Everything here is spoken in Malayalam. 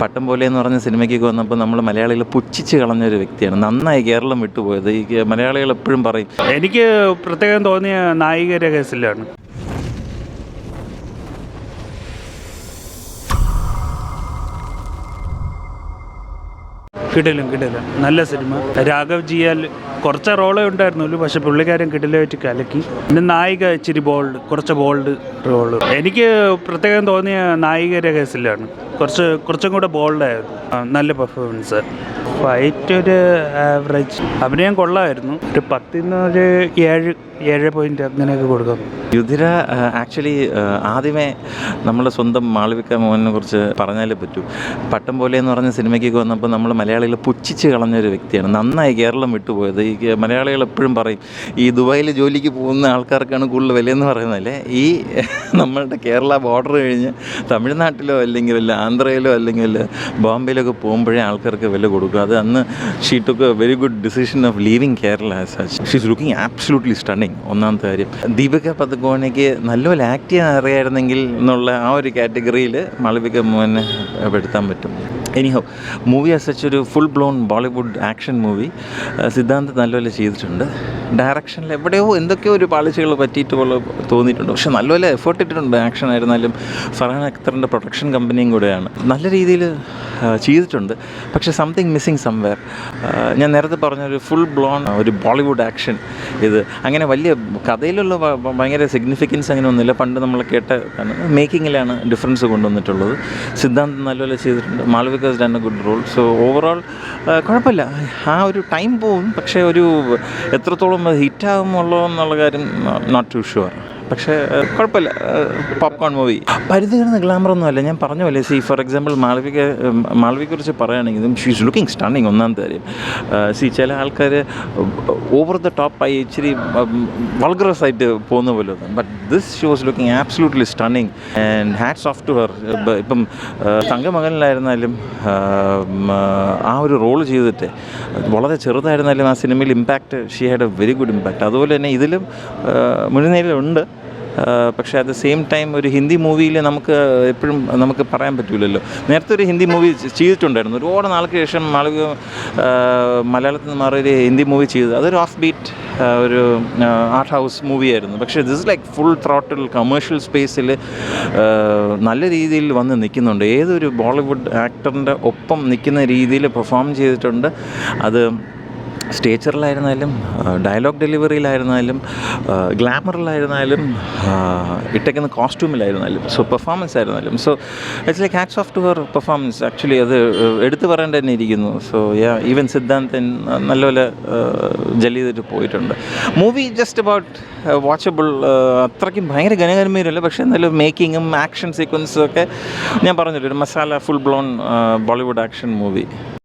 പട്ടം പോലെ എന്ന് പറഞ്ഞ സിനിമയ്ക്കൊക്കെ വന്നപ്പോൾ നമ്മൾ മലയാളികൾ പുച്ഛിച്ച് കളഞ്ഞൊരു വ്യക്തിയാണ്. നന്നായി കേരളം വിട്ടുപോയത്. ഈ മലയാളികൾ എപ്പോഴും പറയും. എനിക്ക് പ്രത്യേകം തോന്നിയ നായികരുടെ കേസിലാണ്. കിടിലം നല്ല സിനിമ. രാഘവ് ജിയാൽ കുറച്ച് റോളേ ഉണ്ടായിരുന്നുള്ളൂ, പക്ഷെ പുള്ളിക്കാരൻ കിടിലായിട്ട് കലക്കി. പിന്നെ നായിക ഇച്ചിരി കുറച്ച് ബോൾഡ് റോള്. എനിക്ക് പ്രത്യേകം തോന്നിയ നായികരുടെ കേസിലാണ്. കുറച്ചും കൂടെ ബോൾഡായിരുന്നു. നല്ല പെർഫോമൻസ്. ഫൈറ്റ് ഒരു ആവറേജ്. അഭിനയം കൊള്ളായിരുന്നു. ഒരു 10 7 അങ്ങനെയൊക്കെ കൊടുക്കാം. രുധിര ആക്ച്വലി ആദ്യമേ നമ്മുടെ സ്വന്തം മാളവിക മോഹനെ കുറിച്ച് പറഞ്ഞാലേ പറ്റൂ. പട്ടം പോലെ എന്ന് പറഞ്ഞ സിനിമയ്ക്കൊക്കെ വന്നപ്പോൾ നമ്മൾ മലയാളികൾ പുച്ഛിച്ച് കളഞ്ഞൊരു വ്യക്തിയാണ്. നന്നായി കേരളം വിട്ടുപോയത്. ഈ മലയാളികൾ എപ്പോഴും പറയും ഈ ദുബായിൽ ജോലിക്ക് പോകുന്ന ആൾക്കാർക്കാണ് കൂടുതൽ വിലയെന്ന് പറയുന്നതല്ലേ. ഈ നമ്മളുടെ കേരള ബോർഡർ കഴിഞ്ഞ് തമിഴ്നാട്ടിലോ അല്ലെങ്കിൽ വല്ല ആന്ധ്രയിലോ അല്ലെങ്കിൽ ബോംബെയിലൊക്കെ പോകുമ്പോഴേ ആൾക്കാർക്ക് വില കൊടുക്കും. അത് അന്ന് she took a very good decision of leaving Kerala as such. She is looking absolutely stunning. ഒന്നാമത്തെ കാര്യം. ദീപിക പദുകോണയ്ക്ക് നല്ലപോലെ ആക്ട് ചെയ്യാൻ അറിയായിരുന്നെങ്കിൽ എന്നുള്ള ആ ഒരു കാറ്റഗറിയിൽ മാളവിക മോഹനെ പെടുത്താൻ പറ്റും. എനിഹോ മൂവി ആസ് സച്ച് ഒരു full blown Bollywood action movie. Siddhant നല്ലപോലെ ചെയ്തിട്ടുണ്ട്. ഡയറക്ഷനിൽ എവിടെയോ എന്തൊക്കെയോ ഒരു പാളിച്ചകൾ പറ്റിയിട്ട് പോലെ തോന്നിയിട്ടുണ്ട്. പക്ഷെ നല്ലപോലെ എഫേർട്ട് ഇട്ടിട്ടുണ്ട്. ആക്ഷൻ ആയിരുന്നാലും ഫർഹാൻ അക്തറിൻ്റെ പ്രൊഡക്ഷൻ കമ്പനിയും കൂടെയാണ്. നല്ല രീതിയിൽ ചെയ്തിട്ടുണ്ട്. പക്ഷേ സംതിങ് മിസ്സിങ് സംവെയർ. ഞാൻ നേരത്തെ പറഞ്ഞൊരു ഫുൾ ബ്ലോൺ ഒരു ബോളിവുഡ് ആക്ഷൻ ഇത് അങ്ങനെ വലിയ കഥയിലുള്ള ഭയങ്കര സിഗ്നിഫിക്കൻസ് അങ്ങനെ ഒന്നുമില്ല. പണ്ട് നമ്മൾ കേട്ട മേക്കിങ്ങിലാണ് ഡിഫറൻസ് കൊണ്ടുവന്നിട്ടുള്ളത്. സിദ്ധാന്ത് നല്ലപോലെ ചെയ്തിട്ടുണ്ട്. Malavika has done a good role. So overall കുഴപ്പമില്ല. ആ ഒരു ടൈം പോവും. പക്ഷേ ഒരു എത്രത്തോളം ഹിറ്റാകുമുള്ളൂ എന്നുള്ള കാര്യം നോട്ട് ടു ഷുവർ. പക്ഷേ കുഴപ്പമില്ല. Popcorn movie. പരിധി കിടന്ന ഗ്ലാമറൊന്നും അല്ല. ഞാൻ പറഞ്ഞ പോലെ ഫോർ എക്സാമ്പിൾ മാളവികയെ കുറിച്ച് പറയുകയാണെങ്കിലും ഷീ ഈസ് ലുക്കിംഗ് സ്റ്റണ്ണിങ്. ഒന്നാമത്തെ കാര്യം ചില ആൾക്കാർ ഓവർ ദ ടോപ്പായി ഇച്ചിരി വൾഗറസ് ആയിട്ട് പോകുന്ന പോലെ തോന്നും. But this she was looking absolutely stunning and hats off to her. ഇപ്പം തങ്കമകനിലായിരുന്നാലും ആ ഒരു റോൾ ചെയ്തിട്ട് വളരെ ചെറുതായിരുന്നാലും ആ സിനിമയിൽ impact she had A very good impact. അതുപോലെ തന്നെ ഇതിലും മുൻനിരയിലുണ്ട്. പക്ഷേ അറ്റ് ദ സെയിം ടൈം ഒരു ഹിന്ദി മൂവിയിൽ എപ്പോഴും നമുക്ക് പറയാൻ പറ്റില്ലല്ലോ. നേരത്തെ ഒരു ഹിന്ദി മൂവി ചെയ്തിട്ടുണ്ടായിരുന്നു. ഒരുപാട് നാൾക്ക് ശേഷം മാളവിക മലയാളത്തിൽ നിന്ന് മാറി ഒരു ഹിന്ദി മൂവി ചെയ്തത്. അതൊരു ഓഫ് ബീറ്റ് ഒരു ആർട്ട് ഹൗസ് മൂവിയായിരുന്നു. പക്ഷേ this like full throttle commercial സ്പേസിൽ നല്ല രീതിയിൽ വന്ന് നിൽക്കുന്നുണ്ട്. ഏതൊരു ബോളിവുഡ് ആക്ടറിൻ്റെ ഒപ്പം നിൽക്കുന്ന രീതിയിൽ പെർഫോം ചെയ്തിട്ടുണ്ട്. അത് സ്റ്റേച്ചറിലായിരുന്നാലും ഡയലോഗ് ഡെലിവറിയിലായിരുന്നാലും ഗ്ലാമറിലായിരുന്നാലും ഇട്ടേക്കുന്ന കോസ്റ്റ്യൂമിലായിരുന്നാലും പെർഫോമൻസ് ആയിരുന്നാലും it's like hats off to her performance. Actually അത് എടുത്തു പറയേണ്ട തന്നെ ഇരിക്കുന്നു. ഈവൻ സിദ്ധാന്തൻ നല്ലപോലെ ജെൽ ചെയ്തിട്ട് പോയിട്ടുണ്ട്. Movie just about watchable. അത്രയ്ക്കും ഭയങ്കര ഗനഗനമേരല്ല. പക്ഷേ എന്നാലും മേക്കിങ്ങും ആക്ഷൻ സീക്വൻസും ഒക്കെ ഞാൻ പറഞ്ഞല്ലോ ഒരു masala full blown Bollywood action movie.